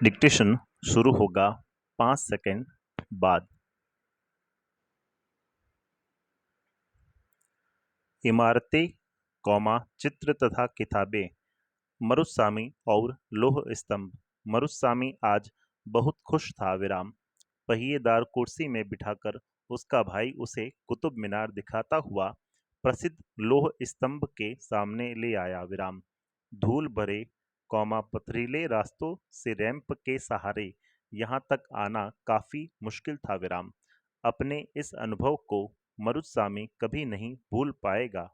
Dictation शुरू होगा 5 second बाद। इमारतें, चित्र तथा किताबें। मरुस्वामी और लौह स्तंभ। मरुस्वामी आज बहुत खुश था। पहिएदार कुर्सी में बिठाकर उसका भाई उसे कुतुब मीनार दिखाता हुआ प्रसिद्ध लौह स्तंभ के सामने ले आया। धूल भरे पथरीले रास्तों से रैंप के सहारे यहाँ तक आना काफी मुश्किल था। अपने इस अनुभव को मरुस्वामी कभी नहीं भूल पाएगा।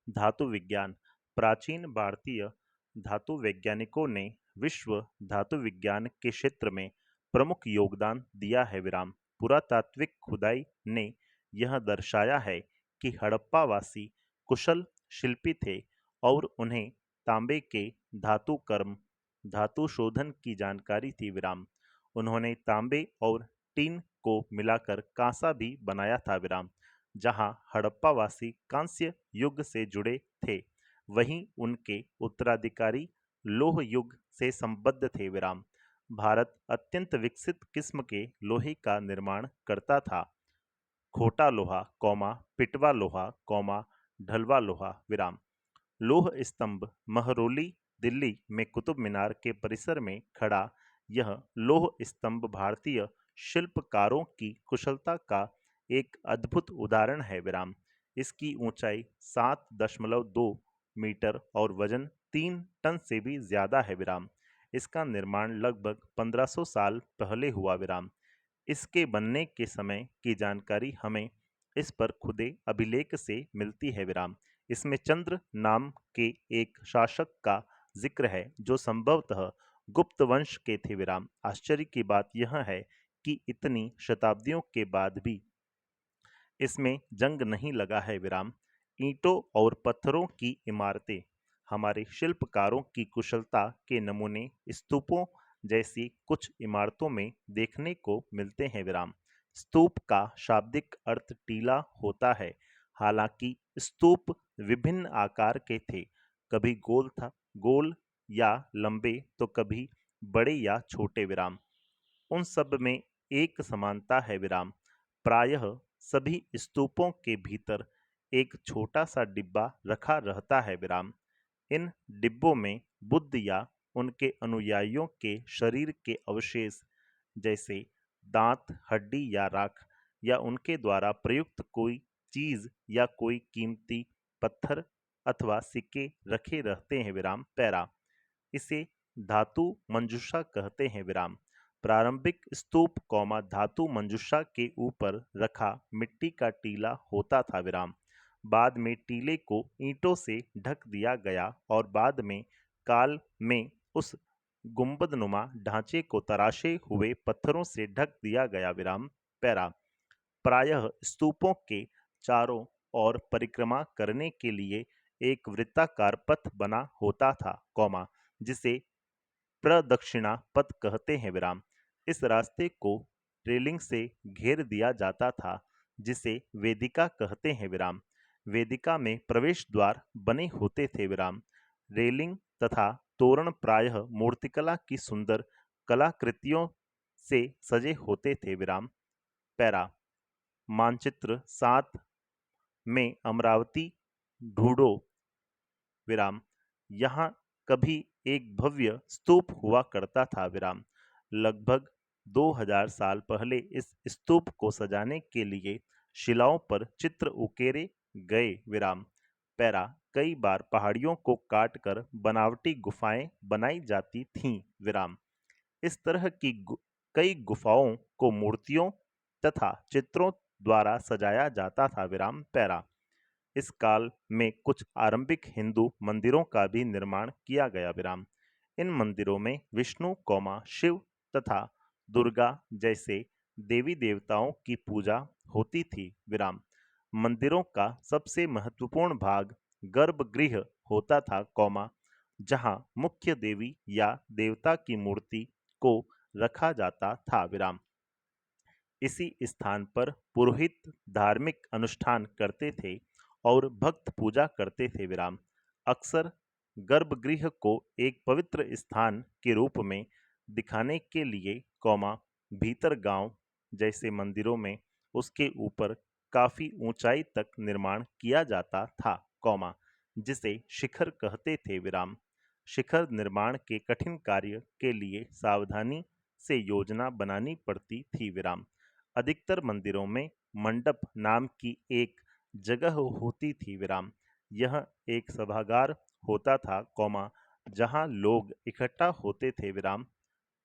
धातु विज्ञान। प्राचीन भारतीय धातु वैज्ञानिकों ने विश्व धातु विज्ञान के क्षेत्र में प्रमुख योगदान दिया है। पुरातात्विक खुदाई ने यह दर्शाया है कि हड़प्पावासी कुशल शिल्पी थे और उन्हें तांबे के धातु कर्म धातु शोधन की जानकारी थी। उन्होंने तांबे और टीन को मिलाकर कांसा भी बनाया था। जहां हड़प्पावासी कांस्य युग से जुड़े थे, वहीं उनके उत्तराधिकारी लौह युग से संबद्ध थे। भारत अत्यंत विकसित किस्म के लोहे का निर्माण करता था। खोटा लोहा, पिटवा लोहा, ढलवा लोहा। लौह स्तंभ। महरौली, दिल्ली में कुतुब मीनार के परिसर में खड़ा यह लौह स्तंभ भारतीय शिल्पकारों की कुशलता का एक अद्भुत उदाहरण है। इसकी ऊंचाई 7.2 मीटर और वजन 3 टन से भी ज्यादा है। इसका निर्माण लगभग 1500 साल पहले हुआ। इसके बनने के समय की जानकारी हमें इस पर खुदे अभिलेख से मिलती है। इसमें चंद्र नाम के एक शासक का जिक्र है जो संभवतः गुप्त वंश के थे। आश्चर्य की बात यह है कि इतनी शताब्दियों के बाद भी इसमें जंग नहीं लगा है। ईंटों और पत्थरों की इमारतें। हमारे शिल्पकारों की कुशलता के नमूने स्तूपों जैसी कुछ इमारतों में देखने को मिलते हैं। स्तूप का शाब्दिक अर्थ टीला होता है। हालांकि स्तूप विभिन्न आकार के थे, कभी गोल या लंबे तो कभी बड़े या छोटे। उन सब में एक समानता है। प्रायः सभी स्तूपों के भीतर एक छोटा सा डिब्बा रखा रहता है। इन डिब्बों में बुद्ध या उनके अनुयायियों के शरीर के अवशेष जैसे दांत, हड्डी या राख या उनके द्वारा प्रयुक्त कोई चीज या कोई कीमती पत्थर अथवा सिक्के रखे रहते हैं। पैरा। इसे धातु मंजूषा कहते हैं। प्रारंभिक स्तूप धातु मंजूषा के ऊपर रखा मिट्टी का टीला होता था। बाद में टीले को ईंटों से ढक दिया गया और बाद में काल में उस गुंबदनुमा ढांचे को तराशे हुए पत्थरों से ढक दिया गया। पैरा। प्रायः स्तूपों के चारों ओर परिक्रमा करने के लिए एक वृत्ताकार पथ बना होता था, जिसे प्रदक्षिणा पथ कहते हैं। इस रास्ते को रेलिंग से घेर दिया जाता था, जिसे वेदिका कहते हैं। वेदिका में प्रवेश द्वार बने होते थे। रेलिंग तथा तोरण प्रायः मूर्तिकला की सुंदर कलाकृतियों से सजे होते थे। पैरा। मानचित्र 7 में अमरावती ढूंढो। यहाँ कभी एक भव्य स्तूप हुआ करता था। लगभग 2000 साल पहले इस स्तूप को सजाने के लिए शिलाओं पर चित्र उकेरे गए। पैरा। कई बार पहाड़ियों को काटकर बनावटी गुफाएं बनाई जाती थीं। इस तरह की कई गुफाओं को मूर्तियों तथा चित्रों द्वारा सजाया जाता था। पैरा। इस काल में कुछ आरंभिक हिंदू मंदिरों का भी निर्माण किया गया। इन मंदिरों में विष्णु, शिव तथा दुर्गा जैसे देवी देवताओं की पूजा होती थी। मंदिरों का सबसे महत्वपूर्ण भाग गर्भगृह होता था, जहां मुख्य देवी या देवता की मूर्ति को रखा जाता था। इसी स्थान पर पुरोहित धार्मिक अनुष्ठान करते थे और भक्त पूजा करते थे। अक्सर गर्भगृह को एक पवित्र स्थान के रूप में दिखाने के लिए, भीतर गांव जैसे मंदिरों में उसके ऊपर काफी ऊंचाई तक निर्माण किया जाता था, जिसे शिखर कहते थे, शिखर निर्माण के कठिन कार्य के लिए सावधानी से योजना बनानी पड़ती थी, अधिकतर मंदिरों में मंडप नाम की एक जगह होती थी, यह एक सभागार होता था, जहां लोग इकट्ठा होते थे,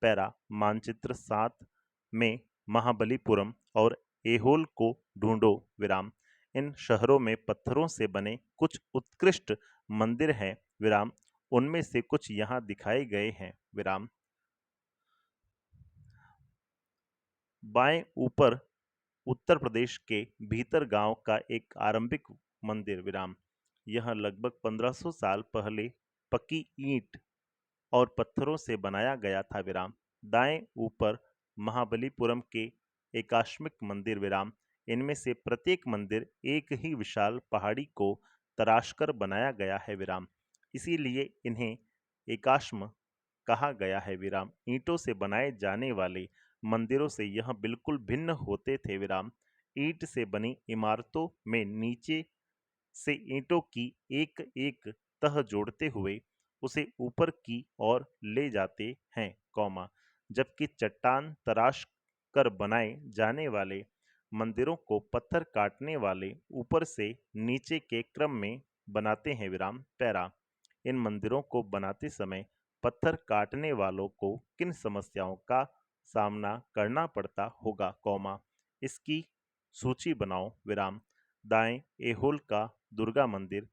पैरा मानचित्र 7 में महाबलीपुरम और एहोल को ढूंढो, इन शहरों में पत्थरों से बने कुछ उत्कृष्ट मंदिर हैं, उनमें से कुछ यहाँ दिखाए गए हैं, बाएं ऊपर उत्तर प्रदेश के भीतर गांव का एक आरंभिक मंदिर, यह लगभग 1500 साल पहले पक्की ईंट और पत्थरों से बनाया गया था, दाएं ऊपर महाबलीपुरम के एकाश्मिक मंदिर, इनमें से प्रत्येक मंदिर एक ही विशाल पहाड़ी को तराशकर बनाया गया है, इसीलिए इन्हें एकाश्म कहा गया है, ईंटों से बनाए जाने वाले मंदिरों से यह बिल्कुल भिन्न होते थे, ईंट से बनी इमारतों में नीचे से ईंटों की एक एक तह जोड़ते हुए उसे ऊपर की ओर ले जाते हैं, जबकि चट्टान तराश कर बनाए जाने वाले मंदिरों को पत्थर काटने वाले ऊपर से नीचे के क्रम में बनाते हैं, पैरा इन मंदिरों को बनाते समय पत्थर काटने वालों को किन समस्याओं का सामना करना पड़ता होगा, इसकी सूची बनाओ, दाएं एहोल का दुर्गा मंदिर,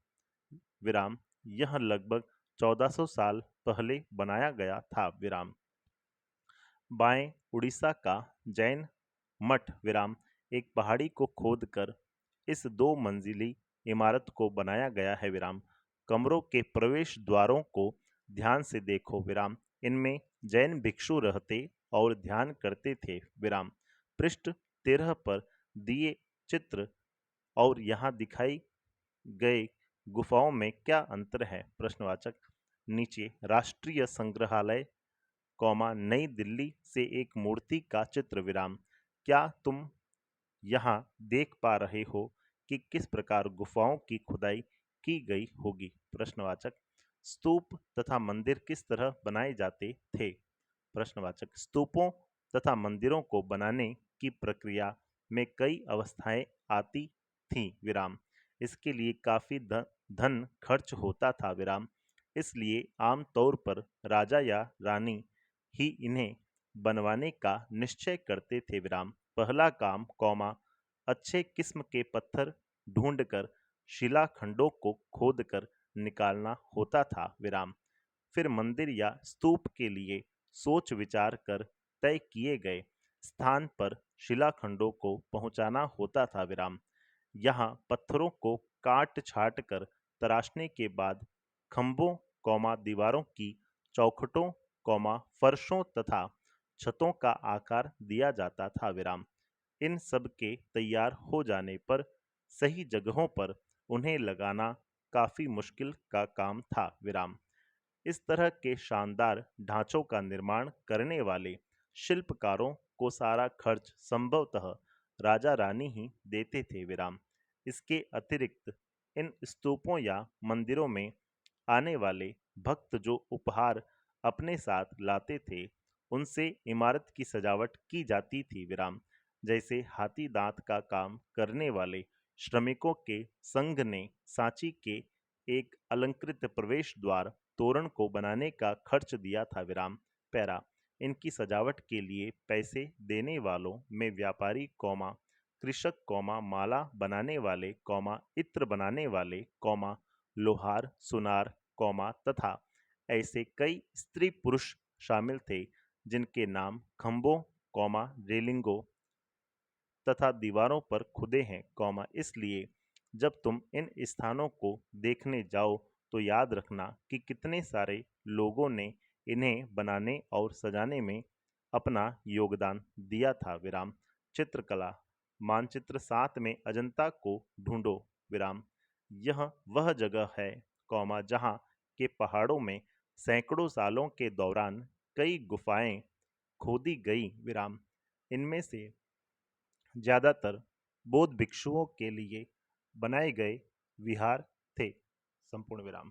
यह लगभग 1400 साल पहले बनाया गया था, बाएं उड़ीसा का जैन मठ, एक पहाड़ी को खोदकर इस 2 मंजिली इमारत को बनाया गया है, कमरों के प्रवेश द्वारों को ध्यान से देखो, इनमें जैन भिक्षु रहते और ध्यान करते थे, पृष्ठ 13 पर दिए चित्र और यहाँ दिखाई गए गुफाओं में क्या अंतर है, प्रश्नवाचक। नीचे राष्ट्रीय संग्रहालय, नई दिल्ली से एक मूर्ति का चित्र, क्या तुम यहाँ देख पा रहे हो कि किस प्रकार गुफाओं की खुदाई की गई होगी, प्रश्नवाचक। स्तूप तथा मंदिर किस तरह बनाए जाते थे, प्रश्नवाचक। स्तूपों तथा मंदिरों को बनाने की प्रक्रिया में कई अवस्थाएं आती थीं, इसके लिए काफी धन खर्च होता था, इसलिए आमतौर पर राजा या रानी ही इन्हें बनवाने का निश्चय करते थे, पहला काम, अच्छे किस्म के पत्थर ढूंढकर शिलाखंडों को खोदकर निकालना होता था, फिर मंदिर या स्तूप के लिए सोच विचार कर तय किए गए स्थान पर शिलाखंडों को पहुंचाना होता था, यहाँ पत्थरों को काट छाट कर तराशने के बाद खंभों, दीवारों की चौखटों, फर्शों तथा छतों का आकार दिया जाता था, इन सब के तैयार हो जाने पर सही जगहों पर उन्हें लगाना काफी मुश्किल का काम था, इस तरह के शानदार ढांचों का निर्माण करने वाले शिल्पकारों को सारा खर्च संभवतः राजा रानी ही देते थे, इसके अतिरिक्त इन स्तूपों या मंदिरों में आने वाले भक्त जो उपहार अपने साथ लाते थे, उनसे इमारत की सजावट की जाती थी, जैसे हाथी दांत का काम करने वाले श्रमिकों के संघ ने सांची के एक अलंकृत प्रवेश द्वार तोरण को बनाने का खर्च दिया था, पैरा इनकी सजावट के लिए पैसे देने वालों में व्यापारी, कृषक, माला बनाने वाले, इत्र बनाने वाले, लोहार, सुनार, तथा ऐसे कई स्त्री पुरुष शामिल थे जिनके नाम खंभों, रेलिंगों तथा दीवारों पर खुदे हैं, इसलिए जब तुम इन स्थानों को देखने जाओ तो याद रखना कि कितने सारे लोगों ने इन्हें बनाने और सजाने में अपना योगदान दिया था, चित्रकला, मानचित्र 7 में अजंता को ढूंढो, यह वह जगह है, जहां के पहाड़ों में सैकड़ों सालों के दौरान कई गुफाएं खोदी गई विराम। इनमें से ज्यादातर बौद्ध भिक्षुओं के लिए बनाए गए विहार थे। संपूर्ण विराम।